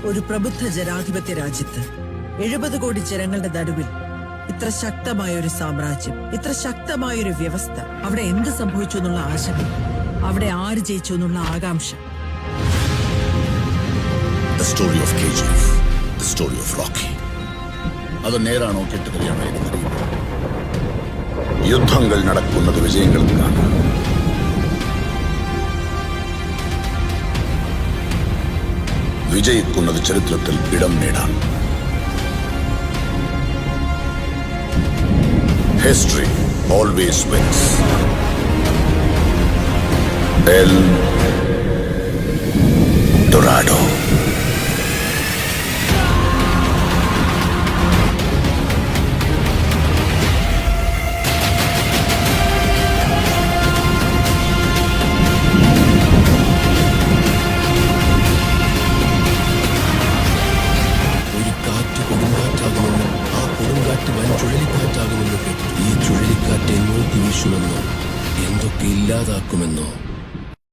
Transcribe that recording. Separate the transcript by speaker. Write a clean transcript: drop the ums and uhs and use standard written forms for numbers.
Speaker 1: ഒരു പ്രബുദ്ധ ജനാധിപത്യ രാജ്യത്ത് 70 കോടി ജനങ്ങളുടെ നടുവിൽ ഇത്ര ശക്തമായ ഒരു സാമ്രാജ്യം, ഇത്ര ശക്തമായ ഒരു വ്യവസ്ഥ, അവിടെ എന്ത് സംഭവിച്ചു എന്നുള്ള ആശങ്ക, അവിടെ ആര് ജയിച്ചു എന്നുള്ള ആകാംക്ഷ.
Speaker 2: The story of KGF, the story of Rocky. അത് നേരാണോ കെട്ടുകഥയാണോ എന്നറിയില്ല. യുദ്ധങ്ങൾ നടക്കുന്നത് വിജയങ്ങൾക്കാണ്. വിജയിക്കുന്നത് ചരിത്രത്തിൽ ഇടം നേടാൻ. History always wins. El Dorado.
Speaker 3: ചുഴലിക്കാറ്റ് എങ്ങോട്ട് വീശുമെന്നോ എന്തൊക്കെ ഇല്ലാതാക്കുമെന്നോ